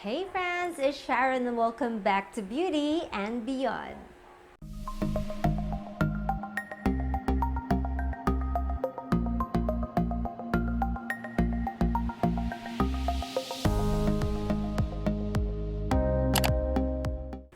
Hey friends, it's Sharon and welcome back to Beauty and Beyond.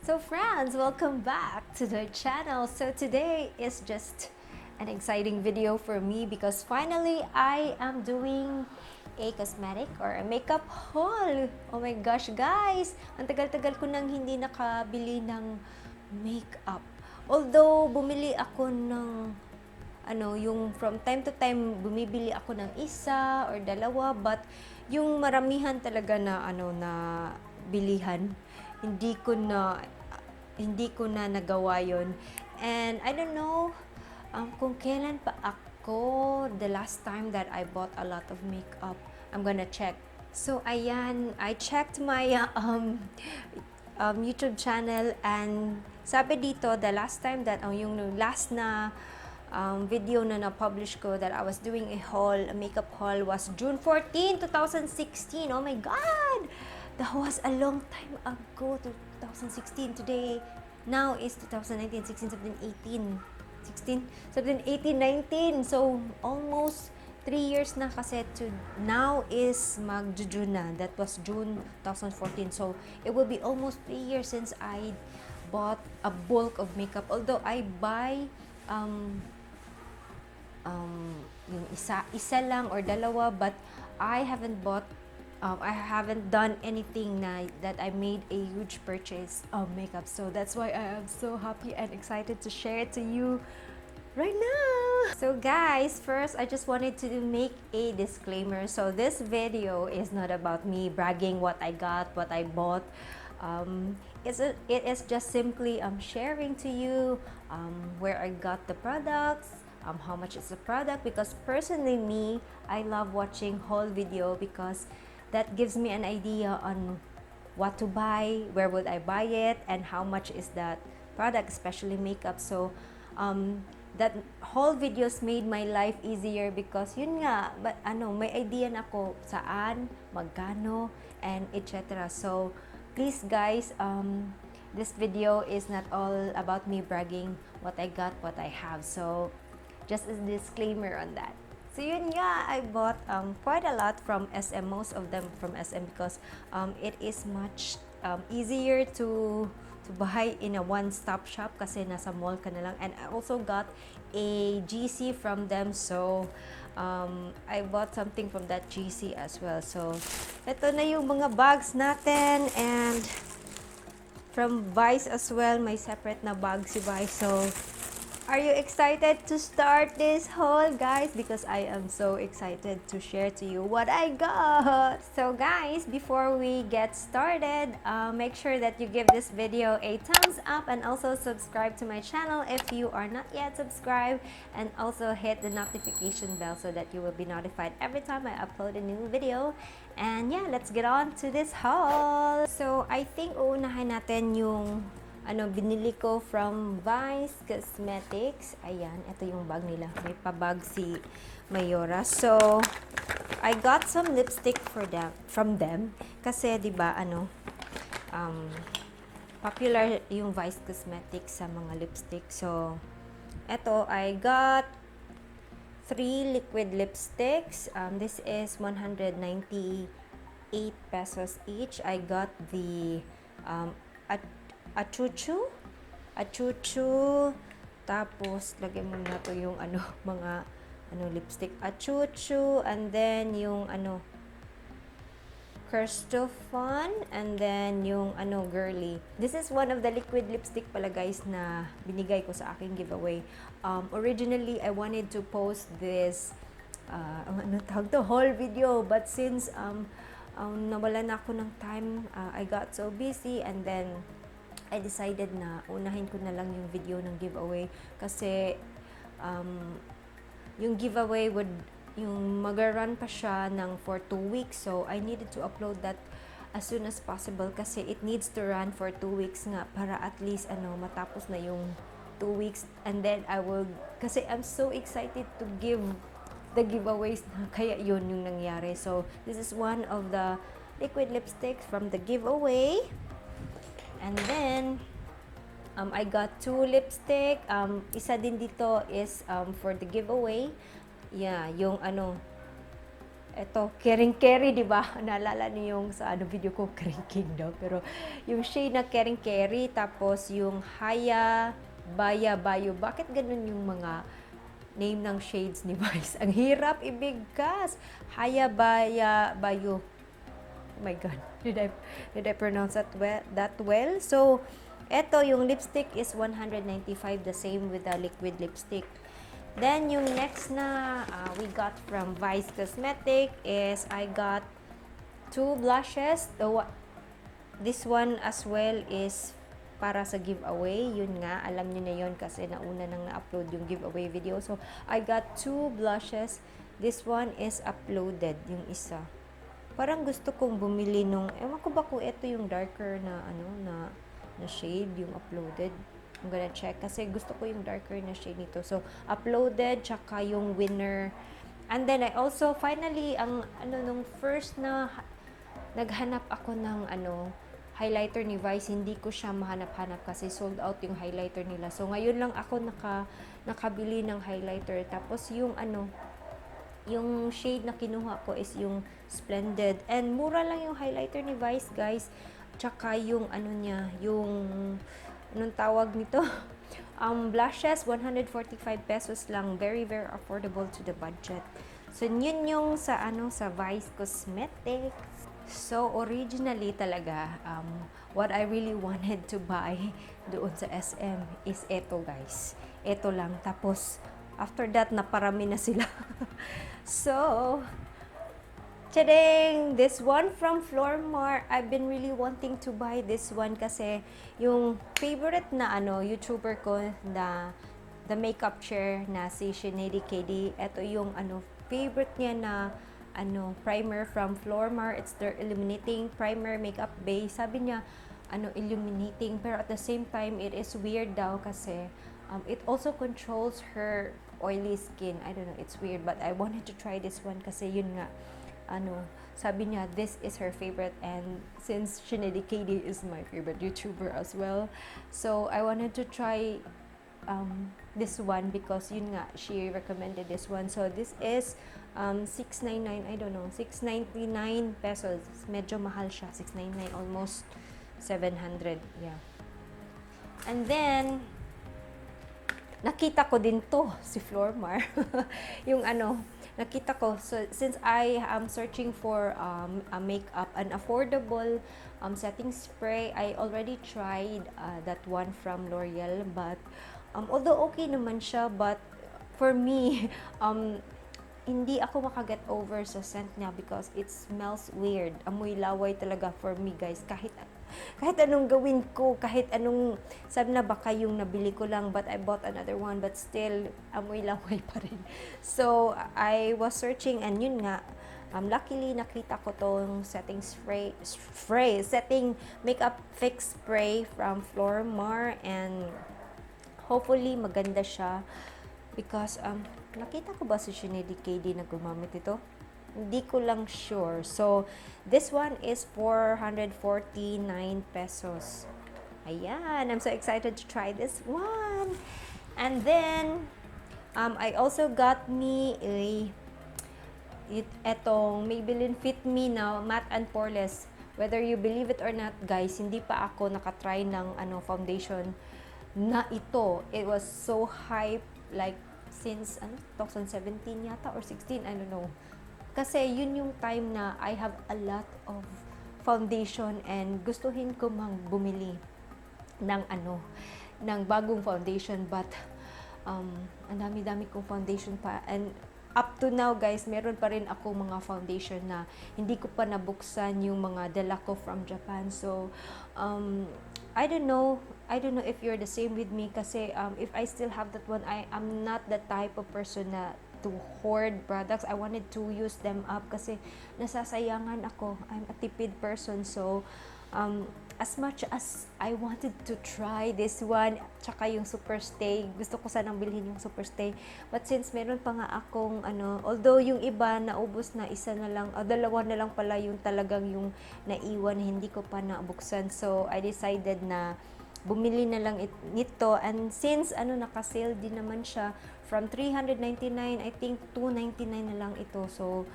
So friends, welcome back to the channel. So today is just an exciting video for me because finally I am doing a cosmetic or a makeup haul. Oh my gosh guys, ang tagal-tagal ko nang hindi nakabili ng makeup. Although bumili ako ng yung from time to time bumibili ako ng isa or dalawa, but yung maramihan talaga na na bilihan, hindi ko na nagawa yon. And I don't know kung kailan pa ako the last time that I bought a lot of makeup. I'm gonna check. So ayan, I checked my YouTube channel and sabi dito the last time that yung last na video na na-publish ko that I was doing a makeup haul was June 14, 2016. Oh my God! That was a long time ago, 2016. Today, now is 2019, 16, 17, 18. 16, 17, 18, 19. So, almost 3 years na kasi to now is mag-June na. That was June 2014. So, it will be almost 3 years since I bought a bulk of makeup. Although, I buy yung isa lang or dalawa, but I haven't bought I haven't done anything that I made a huge purchase of makeup. So that's why I am so happy and excited to share it to you right now. So guys, first I just wanted to make a disclaimer. So this video is not about me bragging what I got, what I bought. It is just simply sharing to you where I got the products, how much is the product, because personally me, I love watching haul video because that gives me an idea on what to buy, where would I buy it, and how much is that product, especially makeup. So that whole videos made my life easier because yun nga, but may idea na ako saan, magkano, and etc. So please guys, this video is not all about me bragging what I got, what I have. So just a disclaimer on that. So yun nga, I bought quite a lot from SM, most of them from SM because it is much easier to buy in a one-stop shop kasi nasa mall ka na lang. And I also got a GC from them, so I bought something from that GC as well. So ito na yung mga bags natin, and from Vice as well, may separate na bag si Vice. So are you excited to start this haul, guys? Because I am so excited to share to you what I got. So guys, before we get started, make sure that you give this video a thumbs up and also subscribe to my channel if you are not yet subscribed, and also hit the notification bell so that you will be notified every time I upload a new video. And yeah, let's get on to this haul. So I think uunahin natin yung binili ko from Vice Cosmetics. Ayan, ito yung bag nila. May pabag si Mayora. So, I got some lipstick from them. Kasi, di ba, popular yung Vice Cosmetics sa mga lipstick. So, ito, I got 3 liquid lipsticks. This is 198 pesos each. I got the achuchu, tapos lagay mo na to yung mga lipstick, achuchu, and then yung Kirstofan, and then yung girly. This is one of the liquid lipstick pala guys na binigay ko sa aking giveaway. Originally I wanted to post this haul video, but since nawala na ako ng time, I got so busy, and then I decided na unahin ko na lang yung video ng giveaway kasi yung giveaway yung mag-run pa siya for 2 weeks, so I needed to upload that as soon as possible kasi it needs to run for 2 weeks nga para at least matapos na yung 2 weeks, and then I will, kasi I'm so excited to give the giveaways na kaya yun yung nangyari. So this is one of the liquid lipstick from the giveaway. And then, I got 2 lipstick. Isa din dito is for the giveaway. Yeah, yung ano, eto, Caring Carry, di ba? Naalala niyo yung sa video ko, Caring Kingdom. Pero yung shade na Caring Carry, tapos yung Haya, Baya, Bayo. Bakit ganun yung mga name ng shades ni Vice? Ang hirap ibigkas. Haya, Baya, Bayo. Oh my God. Did I pronounce that well? So, eto, yung lipstick is 195, the same with the liquid lipstick. Then, yung next na we got from Vice Cosmetic is I got 2 blushes. This one as well is para sa giveaway. Yun nga, alam niyo na yun kasi nauna nang na-upload yung giveaway video. So, I got 2 blushes. This one is uploaded, yung isa. Parang gusto kong bumili nung, ewan ko ba kung ito yung darker na, na shade, yung uploaded. I'm gonna check kasi gusto ko yung darker na shade nito. So, uploaded, tsaka yung winner. And then, I also, finally, nung first na naghanap ako ng, highlighter ni Vice, hindi ko siya mahanap-hanap kasi sold out yung highlighter nila. So, ngayon lang ako nakabili ng highlighter. Tapos, yung, yung shade na kinuha ko is yung Splendid. And, mura lang yung highlighter ni Vice, guys. Tsaka, yung, yung, anong tawag nito? Blushes, 145 pesos lang. Very, very affordable to the budget. So, yun yung sa, sa Vice Cosmetics. So, originally talaga, what I really wanted to buy doon sa SM is eto, guys. Eto lang. Tapos, after that, naparami na sila. So, tadang! This one from Flormar. I've been really wanting to buy this one kasi yung favorite na YouTuber ko na the makeup chair na si Shinedi KD. Ito yung favorite niya na primer from Flormar. It's their illuminating primer makeup base. Sabi niya illuminating, pero at the same time it is weird daw kasi it also controls her oily skin. I don't know, it's weird, but I wanted to try this one kasi yun nga, sabi niya, this is her favorite, and since Shinedi KD is my favorite YouTuber as well, so I wanted to try this one because yun nga, she recommended this one. So this is 699, I don't know, 699 pesos. Medyo mahal siya, 699, almost 700, yeah. And then, nakita ko din to, si Flormar. Yung nakita ko, so since I am searching for a makeup, an affordable setting spray, I already tried that one from L'Oreal, but although okay naman siya, but for me, hindi ako makaget over sa scent niya because it smells weird. Amoy laway talaga for me, guys. Kahit anong gawin ko, kahit anong, sabi na baka yung nabili ko lang, but I bought another one, but still, amoy laway pa rin. So, I was searching, and yun nga, luckily, nakita ko tong setting makeup fix spray from Flormar, and hopefully, maganda siya, because, nakita ko ba si Shinedi KD na gumamit ito? Hindi ko lang sure. So, this one is 449 pesos. Ayan, I'm so excited to try this one. And then, I also got me etong Maybelline Fit Me now, matte and poreless. Whether you believe it or not, guys, hindi pa ako nakatry ng foundation na ito. It was so hype, like, since 2017 yata or 16, I don't know. Kasi yun yung time na I have a lot of foundation and gustuhin ko bumili ng ng bagong foundation, but ang dami-dami kong foundation pa, and up to now, guys, meron pa rin ako mga foundation na hindi ko pa nabuksan yung mga dala ko from Japan. So I don't know if you're the same with me kasi if I still have that one, I am not the type of person na to hoard products. I wanted to use them up kasi nasasayangan ako. I'm a tipid person, so as much as I wanted to try this one, tsaka yung Superstay, gusto ko sanang bilhin yung Superstay. But since meron pa nga akong although yung iba naubos na, isa na lang, dalawa na lang pala yung talagang yung naiwan, hindi ko pa nabuksan. So I decided na bumili na lang nito, and since naka-sale din naman siya from 399, I think 299 na lang ito. So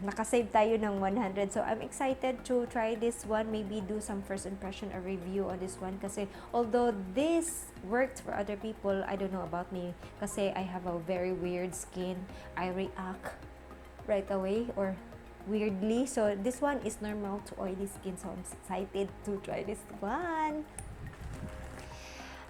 nakasave tayo ng 100. So, I'm excited to try this one. Maybe do some first impression or review on this one. Kasi, although this worked for other people, I don't know about me. Kasi, I have a very weird skin. I react right away or weirdly. So, this one is normal to oily skin. So, I'm excited to try this one.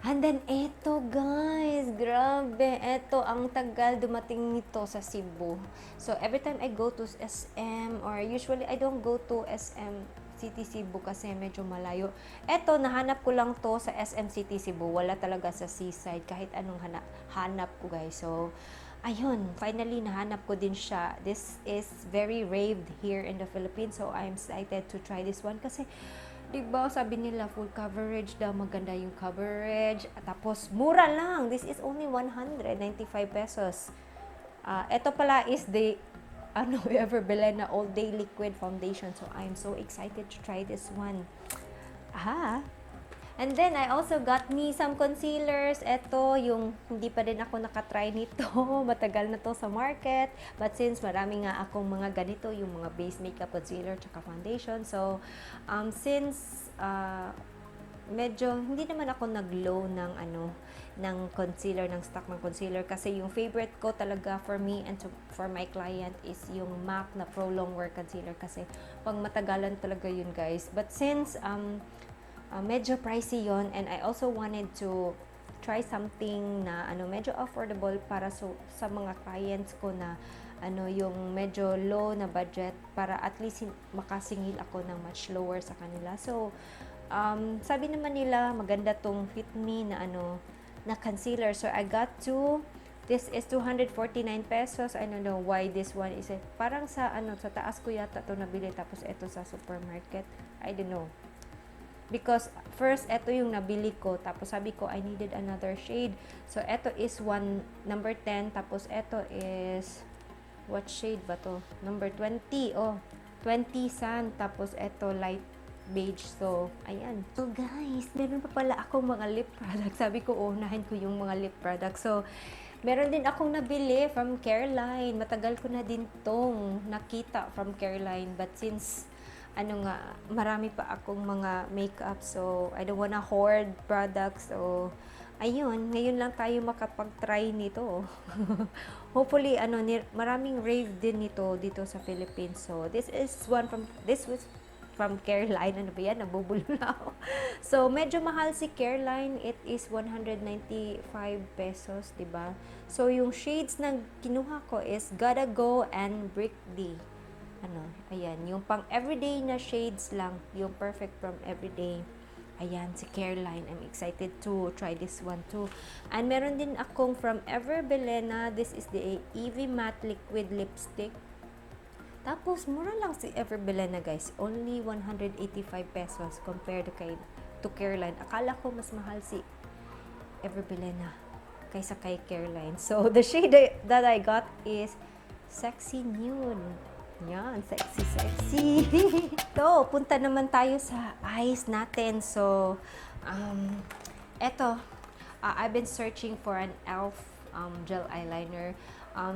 And then, eto guys, grabe, eto, ang tagal dumating nito sa Cebu. So, every time I go to SM, or usually I don't go to SM City Cebu kasi medyo malayo. Eto, nahanap ko lang to sa SM City Cebu, wala talaga sa seaside, kahit anong hanap ko guys. So, ayun, finally nahanap ko din siya. This is very raved here in the Philippines, so I'm excited to try this one kasi diba, sabi nila full coverage daw, maganda yung coverage. Tapos, mura lang. This is only 195 pesos. Ito pala is the Bilena All Day Liquid Foundation. So, I'm so excited to try this one. And then, I also got me some concealers. Ito, yung hindi pa din ako nakatry nito. Matagal na to sa market. But since marami nga akong mga ganito, yung mga base makeup concealer tsaka foundation. So, since medyo hindi naman ako nag-low ng concealer, ng stock ng concealer. Kasi yung favorite ko talaga for me and for my client is yung MAC na Pro Longwear Concealer. Kasi pang matagalan talaga yun guys. But since medyo pricey yon, and I also wanted to try something na medyo affordable para sa mga clients ko na yung medyo low na budget, para at least makasingil ako ng much lower sa kanila. So sabi naman nila maganda tong Fit Me na concealer. So I got this is 249 pesos. I don't know why this one is parang sa taas ko yata to nabili, tapos ito sa supermarket. I don't know. Because first, ito yung nabili ko. Tapos sabi ko, I needed another shade. So, ito is number 10. Tapos, ito is, what shade ba to? Number 20. Oh, 20 sand. Tapos, ito light beige. So, ayan. So, guys, meron pa pala akong mga lip products. Sabi ko, unahin ko yung mga lip products. So, meron din akong nabili from Careline. Matagal ko na din tong nakita from Careline. But since marami pa akong mga makeup, so I don't wanna hoard products. So ayun, ngayon lang tayo makapag-try nito. Hopefully maraming rave din nito dito sa Philippines. So this was from Careline. Ano ba yan? Nabubulol na ako. So medyo mahal si Careline. It is 195 pesos, diba? So yung shades na kinuha ko is Gotta Go and Brick D. Ayan, yung pang everyday na shades lang, yung perfect from everyday. Ayan, si Careline. I'm excited to try this one too. And meron din akong from Bilena. This is the EV Matte Liquid Lipstick. Tapos, mura lang si Bilena guys. Only 185 pesos compared to Careline. Akala ko mas mahal si Bilena kaysa kay Careline. So, the shade that I got is Sexy Nude. Yan, sexy. So, punta naman tayo sa eyes natin. So, eto, I've been searching for an e.l.f. Gel eyeliner.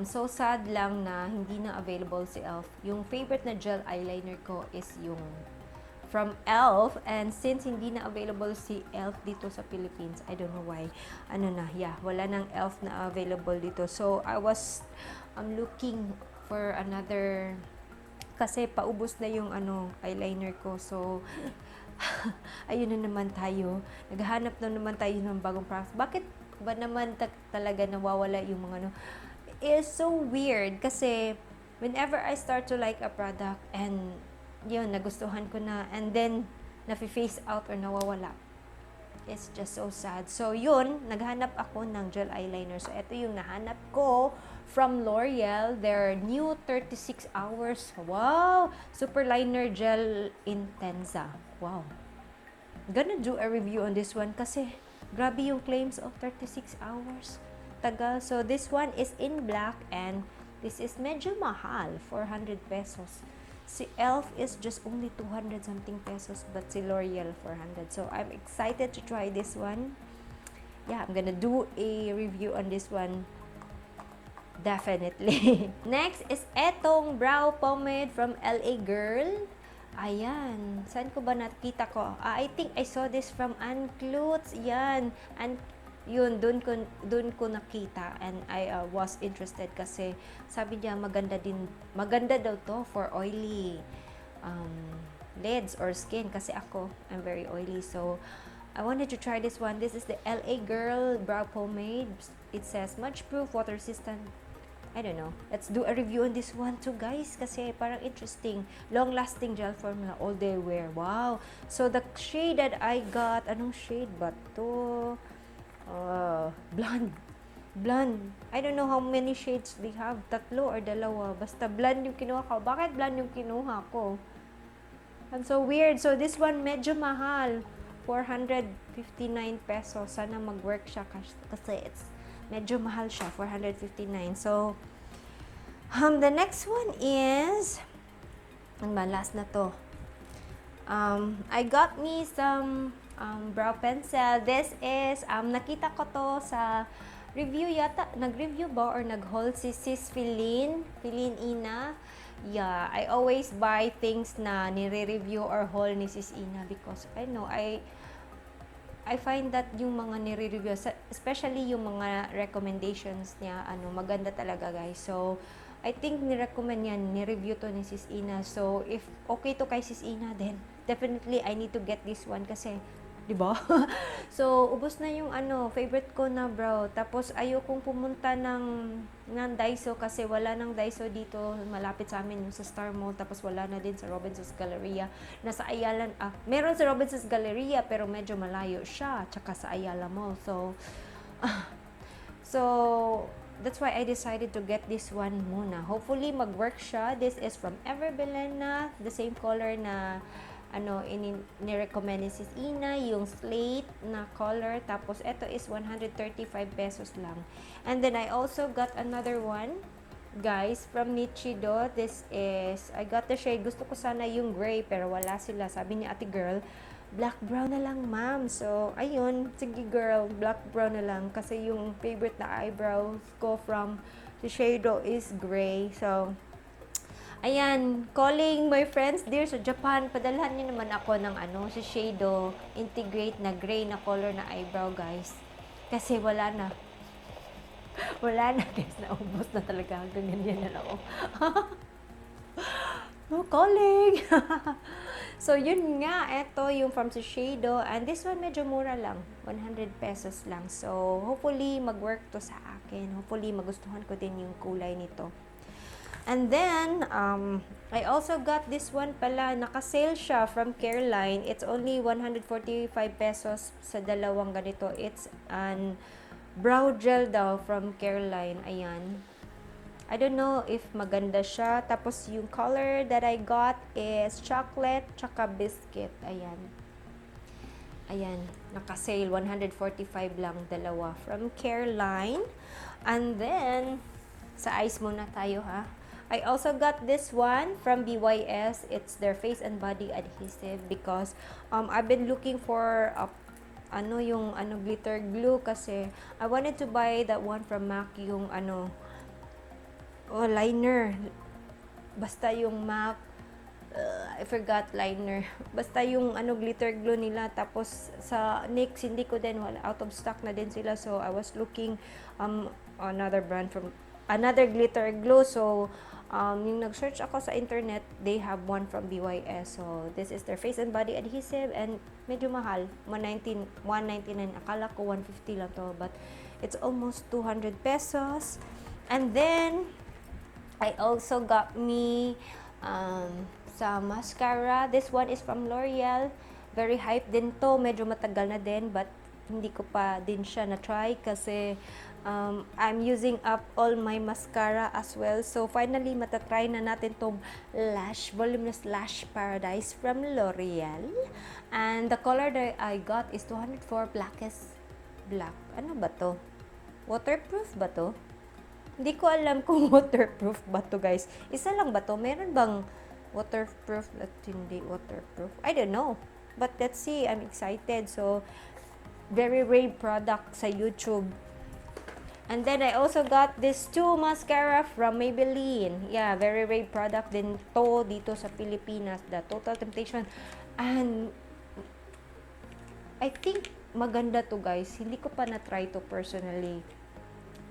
So sad lang na hindi na available si e.l.f. Yung favorite na gel eyeliner ko is yung from e.l.f. And since hindi na available si e.l.f. dito sa Philippines, I don't know why. Wala nang e.l.f. na available dito. So, I was looking for another, kasi paubos na yung eyeliner ko. So, ayun na naman tayo. Naghahanap na naman tayo ng bagong products. Bakit ba naman talaga nawawala yung mga It's so weird kasi whenever I start to like a product and yun, nagustuhan ko na, and then nafi-face out or nawawala. It's just so sad. So, yun, naghanap ako ng gel eyeliner. So, ito yung nahanap ko from L'Oreal, their new 36 hours. Wow! Super Liner Gel Intensa. Wow. Gonna do a review on this one kasi grabe yung claims of 36 hours. Tagal. So, this one is in black and this is medyo mahal, 400 pesos. Si Elf is just only 200 something pesos, but si L'Oreal 400. So, I'm excited to try this one. Yeah, I'm gonna do a review on this one. Definitely. Next is etong brow pomade from LA Girl. Ayan. Saan ko ba nakita ko? I think I saw this from Unclutes. Yan. And yun, dun ko nakita and I was interested kasi sabi niya maganda daw to for oily lids or skin kasi ako, I'm very oily, so I wanted to try this one. This is the LA Girl brow pomade. It says much proof, water resistant. I don't know. Let's do a review on this one too, guys, kasi parang interesting. Long lasting gel formula, all day wear. Wow. So the shade that I got, anong shade ba to? Blonde. I don't know how many shades they have. Tatlo or dalawa. Basta blonde yung kinuha ko. Bakit blonde yung kinuha ko? I'm so weird. So this one medyo mahal. 459 pesos. Sana mag-work siya kasi it's medyo mahal siya. 459. So, the next one is, last na to. I got me some brow pencil. This is, nakita ko to sa review yata. Nag-review ba or nag-haul si Sis Filine Ina. Yeah, I always buy things na nire-review or haul ni Sis Ina because I know, I find that yung mga nire-review, especially yung mga recommendations niya, maganda talaga, guys. So, I think ni-recommend yan, ni-review to ni Sis Ina. So, if okay to kay Sis Ina, then definitely I need to get this one kasi, di ba? So, ubos na yung favorite ko na brow. Tapos, ayokong pumunta ng Daiso kasi wala nang Daiso dito malapit sa amin yung sa Star Mall. Tapos, wala na din sa Robinson's Galleria. Nasa Ayala, meron sa Robinson's Galleria pero medyo malayo siya. Tsaka sa Ayala Mall. So, that's why I decided to get this one muna. Hopefully, mag-work siya. This is from Bilena. The same color na ni-recommend ni Sis Ina, yung slate na color. Tapos, ito is 135 pesos lang. And then, I also got another one, guys, from NEQILLA. This is, I got the shade. Gusto ko sana yung gray, pero wala sila. Sabi ni ate girl, black brown na lang, ma'am. So, ayun, sige girl, black brown na lang. Kasi yung favorite na eyebrows ko from the shade is gray. So, ayan, calling my friends dear sa Japan, padalhan niyo naman ako ng si Shadow Integrate na gray na color na eyebrow, guys. Kasi wala na. Wala na, guys. Naubos na talaga. Hanggang ganyan na ako. Calling! So, yun nga. Ito yung from Shiseido. And this one medyo mura lang. 100 pesos lang. So, hopefully, mag-work to sa akin. Hopefully, magustuhan ko din yung kulay nito. And then, I also got this one pala. Naka-sale siya from Careline. It's only 145 pesos sa dalawang ganito. It's an brow gel daw from Careline. Ayan. I don't know if maganda siya. Tapos, yung color that I got is chocolate tsaka biscuit. Ayan. Ayan. Naka-sale. 145 lang dalawa from Careline. And then, sa eyes muna tayo, ha. I also got this one from BYS. It's their face and body adhesive because I've been looking for yung glitter glue kasi I wanted to buy that one from MAC, yung liner. Basta yung MAC, I forgot liner. Basta yung glitter glue nila. Tapos sa NYX hindi ko din, wala, out of stock na din sila. So I was looking another brand from another glitter glue. So yung nag-search ako sa internet, they have one from BYS. So, this is their face and body adhesive and medyo mahal. 199. Akala ko 150 lang to, but it's almost 200 pesos. And then, I also got me sa mascara. This one is from L'Oreal. Very hype din to. Medyo matagal na din, but hindi ko pa din siya na-try kasi I'm using up all my mascara as well. So, finally, matatry na natin tong Voluminous Lash Paradise from L'Oreal. And the color that I got is 204 Blackest Black. Ano ba to? Waterproof ba to? Hindi ko alam kung waterproof ba to, guys. Isa lang ba to? Meron bang waterproof at hindi waterproof? I don't know. But let's see. I'm excited. So, very rare product sa YouTube. And then I also got this 2 mascara from Maybelline. Yeah, very rare product din to dito sa Pilipinas. The Total Temptation. And I think maganda to, guys. Hindi ko pa na-try to personally.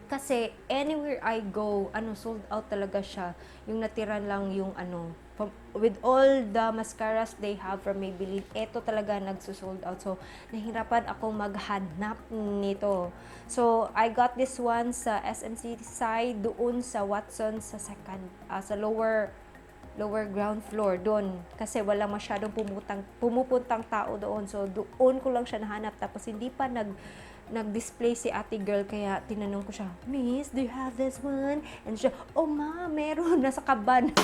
Kasi anywhere I go, sold out talaga siya. Yung natira lang yung with all the mascaras they have from Maybelline, ito talaga nagsusold out. So, nahirapan akong maghanap nito. So, I got this one sa SMC side, doon sa Watson sa sa lower ground floor doon. Kasi wala masyadong pumupuntang tao doon. So, doon ko lang siya nahanap. Tapos, hindi pa nag-display si ate girl, kaya tinanong ko siya, Miss, do you have this one? And siya, oh ma, meron, nasa kaban.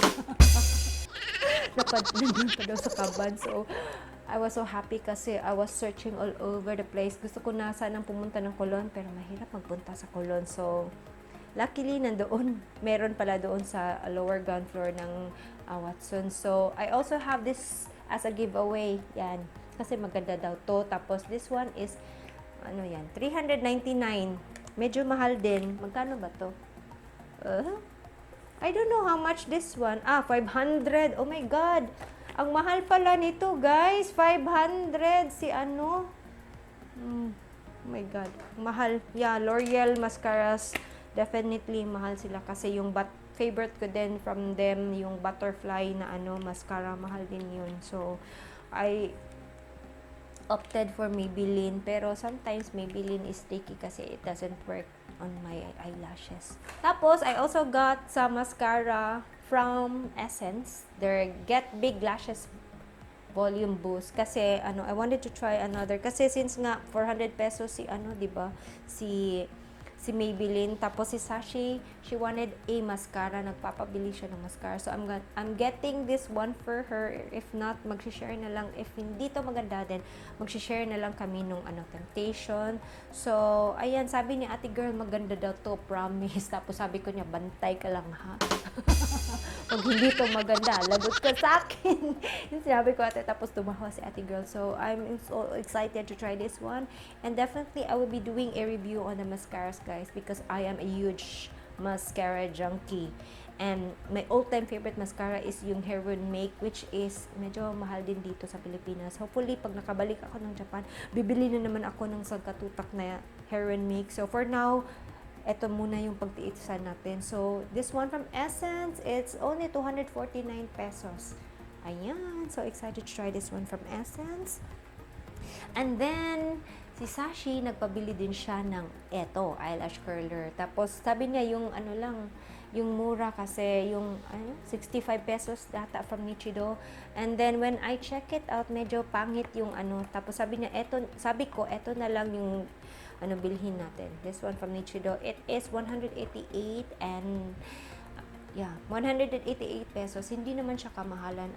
Nandun pa daw sa kaban. So, I was so happy kasi I was searching all over the place. Gusto ko na sanang pumunta ng Colon, pero mahirap magpunta sa Colon. So, luckily, nandoon. Meron pala doon sa lower ground floor ng Watson. So, I also have this as a giveaway. Yan. Kasi maganda daw to. Tapos, this one is, yan, 399. Medyo mahal din. Magkano ba to? I don't know how much this one. 500. Oh my God. Ang mahal pala nito, guys. 500. Oh my God. Mahal. Yeah, L'Oreal mascaras. Definitely mahal sila kasi yung favorite ko din from them, yung butterfly na mascara. Mahal din yun. So, I opted for Maybelline. Pero sometimes Maybelline is sticky kasi it doesn't work on my eyelashes. Tapos, I also got some mascara from Essence. Their Get Big Lashes Volume Boost. Kasi, I wanted to try another. Kasi, since nga, 400 pesos si, diba? Si Maybelline. Tapos, si Sashi, she wanted a mascara. Nagpapabili siya ng mascara. So, I'm getting this one for her. If not, mag-share na lang. If hindi to maganda din, mag-share na lang kami nung Temptation. So, ayan, sabi ni ate girl, maganda daw to, promise. Tapos, sabi ko niya, bantay ka lang, ha? Pag hindi to maganda, lagot ka sa akin. Yung sinabi ko ate, tapos tumawa si ate girl. So, I'm so excited to try this one. And definitely, I will be doing a review on the mascaras, guys, because I am a huge mascara junkie. And my all-time favorite mascara is yung Heron Make, which is medyo mahal din dito sa Pilipinas. Hopefully, pag nakabalik ako ng Japan, bibili na naman ako ng sagkatutak na Heron Make. So, for now, eto muna yung pagtiisan natin. So, this one from Essence, it's only 249 pesos. Ayan. So, excited to try this one from Essence. And then, si Sashi, nagpabili din siya ng eyelash curler. Tapos, sabi niya yung yung mura kasi, yung 65 pesos data from Nichido. And then, when I check it out, medyo pangit yung Tapos, sabi niya, sabi ko, eto na lang yung bilhin natin. This one from Nichido. It is 188 and 188 pesos. Hindi naman siya kamahalan.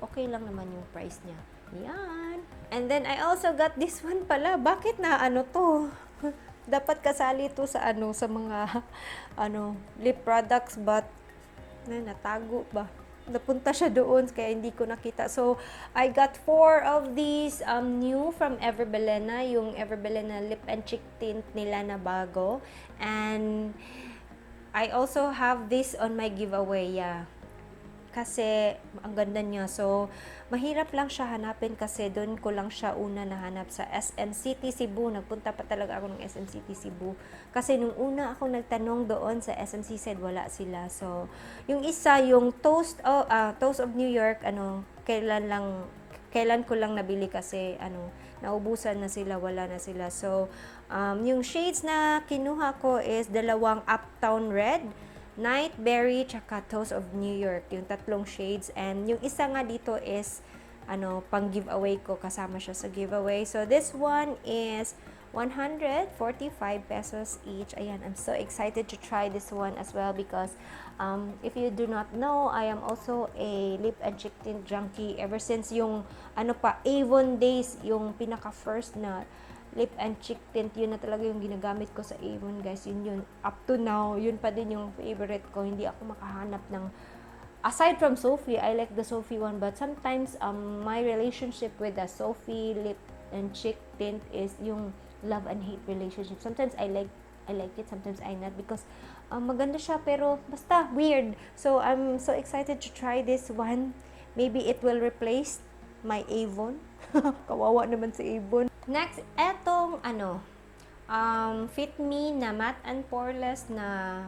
Okay lang naman yung price niya. Yan. And then, I also got this one pala. Bakit na to? Dapat kasali to sa sa mga lip products, but natago ba? Napunta siya doon kaya hindi ko nakita. So, I got 4 of these new from Bilena, yung Bilena lip and cheek tint nila na bago. And I also have this on my giveaway, kasi ang ganda niya. So, mahirap lang siya hanapin kasi doon ko lang siya una nahanap sa SM City Cebu. Nagpunta pa talaga ako ng SM City Cebu. Kasi nung una ako nagtanong doon sa SMC, said wala sila. So, yung isa, yung Toast of New York, kailan ko lang nabili kasi naubusan na sila, wala na sila. So, yung shades na kinuha ko is dalawang Uptown Red, Nightberry, tsaka Toast of New York, yung 3 shades. And yung isa nga dito is pang giveaway ko, kasama siya sa giveaway. So this one is 145 pesos each. Ayan, I'm so excited to try this one as well because if you do not know, I am also a lip and cheek tint junkie ever since yung Avon days, yung pinaka first na lip and cheek tint, yun na talaga yung ginagamit ko sa Avon, guys. Yun up to now, yun pa din yung favorite ko. Hindi ako makahanap ng, aside from Sophie, I like the Sophie one, but sometimes my relationship with the Sophie lip and cheek tint is yung love and hate relationship. Sometimes I like it, sometimes I not, because maganda siya pero basta weird. So I'm so excited to try this one. Maybe it will replace my Avon. Kawawa naman si Avon. Next, etong Fit Me na matte and poreless na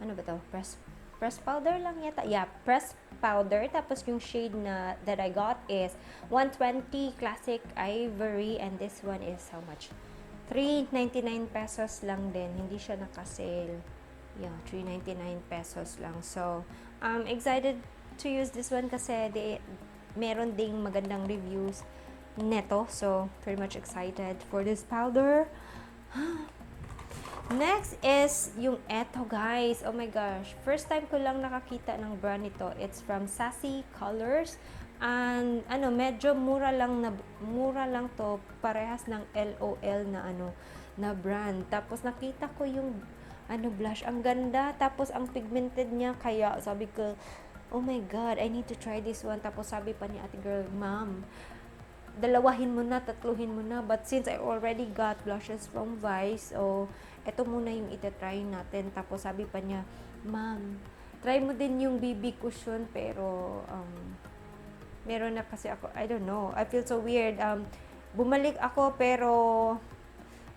ano ba to? Press powder lang yata. Yeah, press powder. Tapos yung shade na that I got is 120 Classic Ivory, and this one is how much? 399 pesos lang din. Hindi siya naka-sale. Yeah, 399 pesos lang. So, I'm excited to use this one kasi meron ding magandang reviews neto. So, very much excited for this powder. Next is yung eto, guys. Oh my gosh. First time ko lang nakakita ng brand nito. It's from Sassy Colors. And medyo mura lang to, parehas ng LOL na brand. Tapos nakita ko yung blush, ang ganda. Tapos ang pigmented niya, kaya sabi ko, oh my god, I need to try this one. Tapos sabi pa ni ate girl, ma'am, dalawahin mo na, tatluhin mo na. But since I already got blushes from Vice, eto muna yung itatry natin. Tapos sabi pa niya, ma'am, try mo din yung BB cushion, pero meron na kasi ako, I don't know, I feel so weird. Bumalik ako pero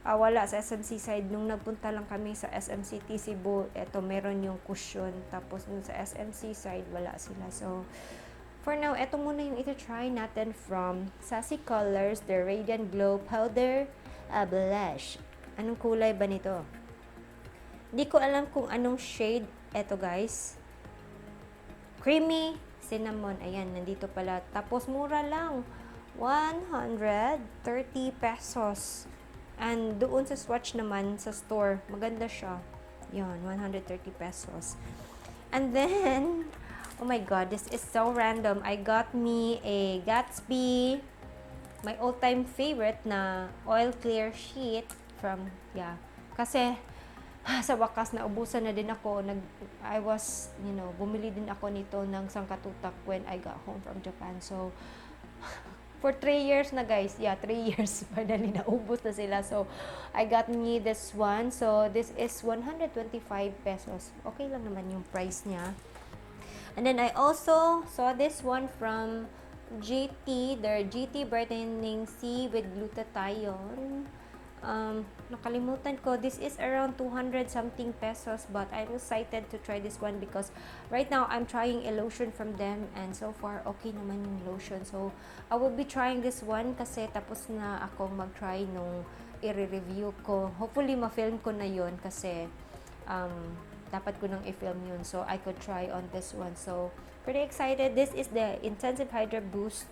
wala sa SMC side. Nung nagpunta lang kami sa SMCT Cebu, eto meron yung cushion. Tapos nung sa SMC side, wala sila. So, for now, eto muna yung ito-try natin from Sassy Colors, the Radiant Glow Powder Blush. Anong kulay ba nito? Hindi ko alam kung anong shade. Eto, guys. Creamy Cinnamon. Ayan, nandito pala. Tapos, mura lang. 130 pesos. And doon sa swatch naman, sa store, maganda siya. Yun, 130 pesos. And then, oh my god, this is so random. I got me a Gatsby, my all-time favorite na oil clear sheet from, kasi sa wakas na ubusan na din ako. Bumili din ako nito ng sangkatutak when I got home from Japan. So, for 3 years na, guys. 3 years. Finally, naubos na sila. So, I got me this one. So, this is 125 pesos. Okay lang naman yung price niya. And then, I also saw this one from GT. Their GT Brightening C with glutathione. Nakalimutan ko. This is around 200 something pesos, but I'm excited to try this one because right now I'm trying a lotion from them, and so far okay naman yung lotion. So I will be trying this one kasi tapos na akong mag-try nung i-review ko. Hopefully ma-film ko na yun kasi dapat ko nang i-film yun, so I could try on this one. So pretty excited. This is the Intensive Hydra Boost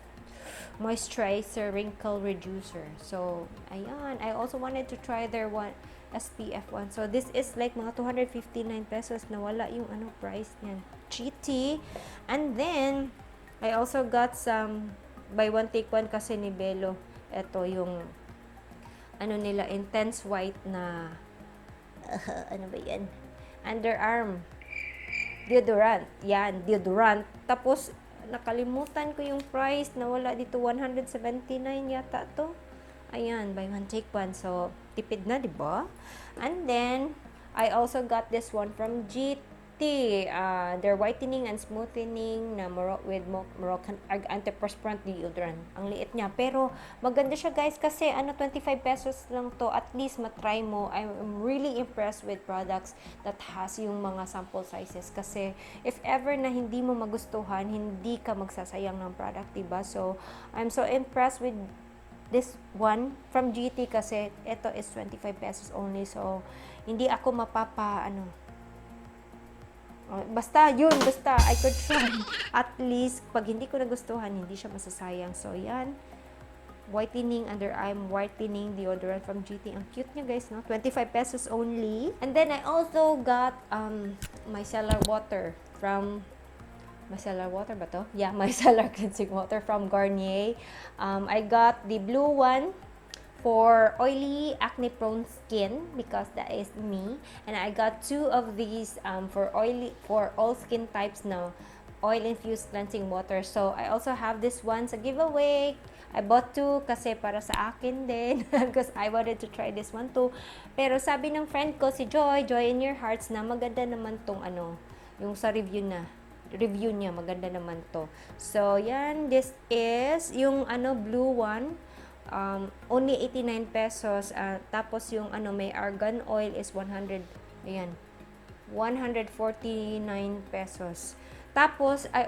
Moisturizer Wrinkle Reducer. So, ayan. I also wanted to try their SPF one. So, this is like mga 259 pesos. Nawala yung price niyan. GT. And then, I also got some buy one take one kasi ni Belo. Ito yung nila, intense white na ano ba yan? Underarm deodorant. Yan, deodorant. Tapos, nakalimutan ko yung price, nawala dito, 179 yata to. Ayan, buy one take one. So, tipid na, 'di ba? And then I also got this one from GT. Their whitening and smoothening na with Moroccan antiperspirant deodorant. Ang liit niya, pero maganda siya, guys, kasi 25 pesos lang to. At least matry mo. I'm really impressed with products that has yung mga sample sizes, kasi if ever na hindi mo magustuhan, hindi ka magsasayang ng product, diba? So I'm so impressed with this one from GT kasi ito is 25 pesos only. So hindi ako basta I could try. At least, pag hindi ko nagustuhan, hindi siya masasayang. So, yan. whitening, underarm whitening deodorant from GT. Ang cute niya guys, no? 25 pesos only. And then I also got micellar water from micellar water ba to? Yeah, micellar cleansing water from Garnier. I got the blue one for oily, acne-prone skin because that is me. And I got 2 of these for all skin types now. Oil-infused cleansing water. So, I also have this one sa giveaway. I bought 2 kasi para sa akin din. Because I wanted to try this one too. Pero sabi ng friend ko, si Joy in Your Hearts, na maganda naman tong yung sa review niya, maganda naman to. So, yan. This is yung blue one. Only 89 pesos. Tapos yung may argan oil is 149 pesos. Tapos, I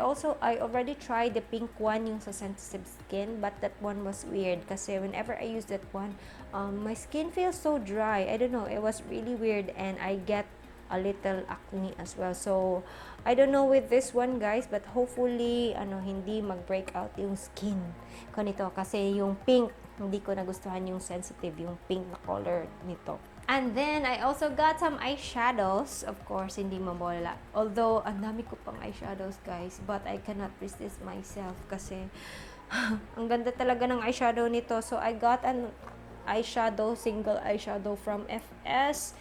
already tried the pink one, yung sa sensitive skin, but that one was weird kasi whenever I use that one, my skin feels so dry. I don't know, it was really weird and I get a little acne as well. So, I don't know with this one guys, but hopefully, hindi mag-break out yung skin ko nito kasi yung pink, hindi ko nagustuhan yung sensitive, yung pink na color nito. And then, I also got some eyeshadows. Of course, hindi mawala. Although, ang dami ko pang eyeshadows, guys. But I cannot resist myself kasi ang ganda talaga ng eyeshadow nito. So, I got an single eyeshadow from FS.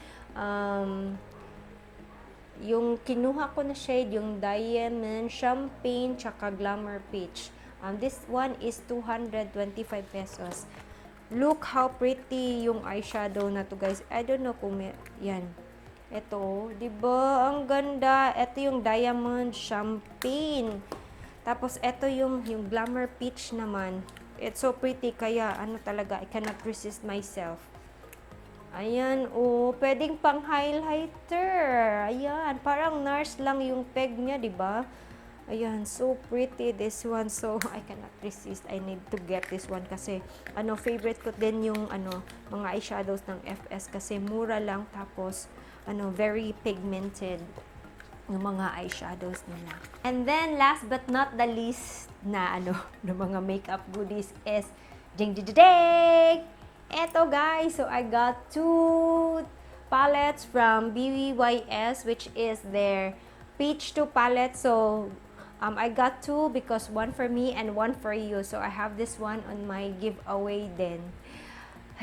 Yung kinuha ko na shade, yung Diamond, Champagne, tsaka Glamour Peach. This one is 225 pesos. Look how pretty yung eyeshadow na to guys. I don't know kung yan. Ito, di ba? Ang ganda. Ito yung Diamond Champagne. Tapos ito yung Glamour Peach naman. It's so pretty kaya talaga I cannot resist myself. Ayan, pwedeng pang highlighter. Ayan, parang NARS lang yung peg niya, di ba? Ayan, so pretty this one. So, I cannot resist. I need to get this one kasi favorite ko din yung mga eyeshadows ng FS kasi mura lang tapos very pigmented yung mga eyeshadows nila. And then, last but not the least na ng mga makeup goodies is ding ding ding! Eto guys, so I got 2 palettes from BYS which is their Peach 2 palette. So, I got 2 because one for me and one for you. So, I have this one on my giveaway din.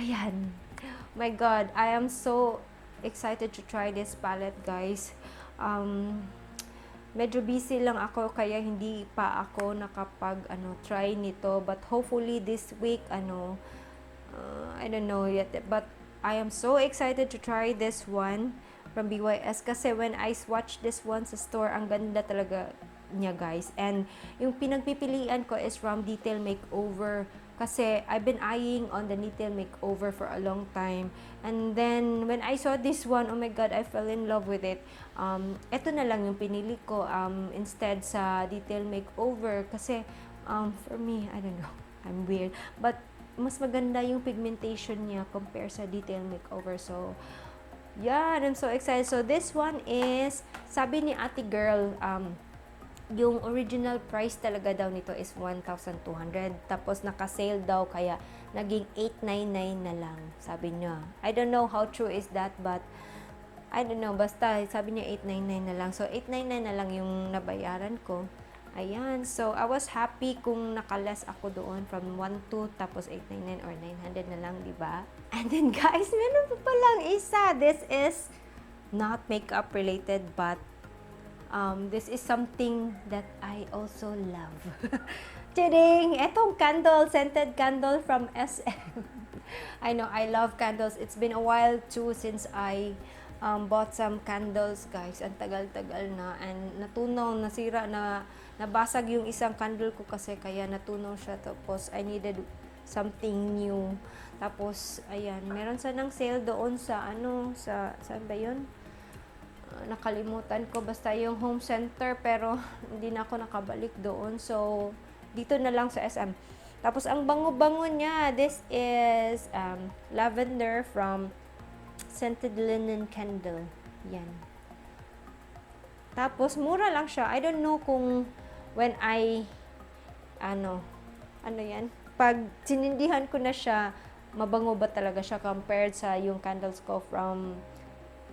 Ayan. My God, I am so excited to try this palette, guys. Medyo busy lang ako kaya hindi pa ako nakapag try nito. But hopefully this week, I don't know yet. But I am so excited to try this one from BYS kasi when I swatched this one sa store, ang ganda talaga niya guys. And yung pinagpipilian ko is from Detail Makeover kasi I've been eyeing on the Detail Makeover for a long time. And then when I saw this one, oh my God, I fell in love with it. Ito na lang yung pinili ko instead sa Detail Makeover kasi for me, I don't know, I'm weird. But mas maganda yung pigmentation niya compare sa Detail Makeover. So, yeah, I'm so excited. So, this one is, sabi ni ate girl, yung original price talaga daw nito is 1,200. Tapos naka-sale daw kaya naging 899 na lang, sabi niya. I don't know how true is that, but I don't know, basta sabi niya 899 na lang. So 899 na lang yung nabayaran ko. Ayan, so I was happy kung nakalas ako doon from 1,200 tapos 899 or 900 na lang, di ba? And then guys, meron pa palang isa. This is not makeup related, but this is something that I also love. Kidding! Etong candle, scented candle from SM. I know, I love candles. It's been a while too since I bought some candles, guys. Ang tagal-tagal na. And natunaw, nasira na, nabasag yung isang candle ko kasi kaya natunaw siya. Tapos, I needed something new. Tapos, ayan, meron sanang sale doon sa, saan ba yun? Nakalimutan ko basta yung home center pero hindi na ako nakabalik doon. So, dito na lang sa SM. Tapos, ang bango-bango niya, this is lavender from Scented Linen Candle. Yan. Tapos, mura lang siya. I don't know kung when I, ano yan? pag sinindihan ko na siya, mabango ba talaga siya compared sa yung candles ko from,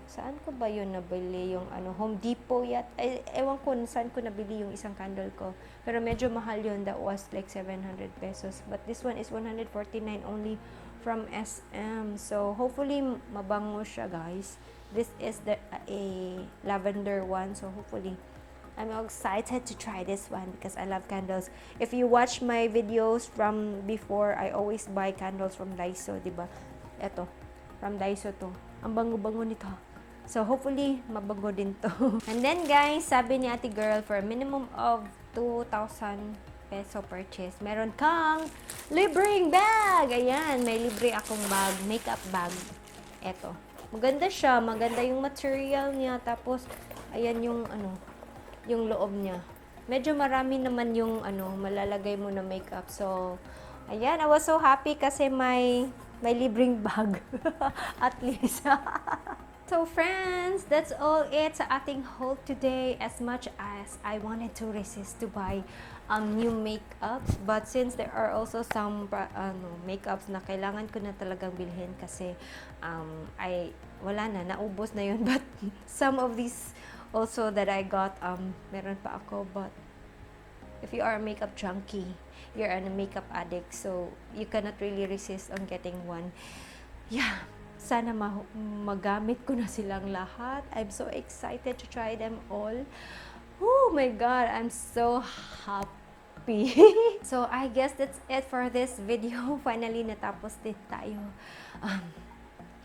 saan ko ba yun nabili? Yung Home Depot ewan ko saan ko nabili yung isang candle ko. Pero medyo mahal yun. That was like 700 pesos. But this one is 149 only from SM. So, hopefully, mabango siya, guys. This is a lavender one. So, hopefully, I'm excited to try this one because I love candles. If you watch my videos from before, I always buy candles from Daiso, diba? Eto, from Daiso to. Ang bango-bango nito. So, hopefully, mabango din to. And then, guys, sabi ni ate girl, for a minimum of 2,000 peso purchase, meron kang libreng bag! Ayan, may libre akong bag, makeup bag. Eto. Maganda siya, maganda yung material niya. Tapos, ayan yung yung loob niya. Medyo marami naman yung malalagay mo na makeup. So, ayan, I was so happy kasi may libreng bag. At least. So, friends, that's all it sa ating haul today. As much as I wanted to resist to buy new makeups, but since there are also some makeups na kailangan ko na talagang bilhin kasi wala na, naubos na yun. But some of these also that I got, meron pa ako, but if you are a makeup junkie, you're a makeup addict, so you cannot really resist on getting one. Yeah, sana magamit ko na silang lahat. I'm so excited to try them all. Oh my God, I'm so happy. So I guess that's it for this video. Finally, natapos din tayo.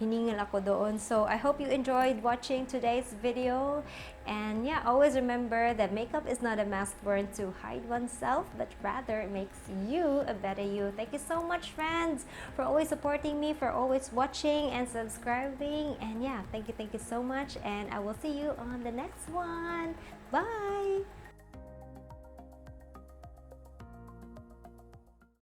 Hiningal ako doon. So, I hope you enjoyed watching today's video. And yeah, always remember that makeup is not a mask worn to hide oneself, but rather it makes you a better you. Thank you so much, friends, for always supporting me, for always watching and subscribing. And yeah, thank you so much. And I will see you on the next one. Bye!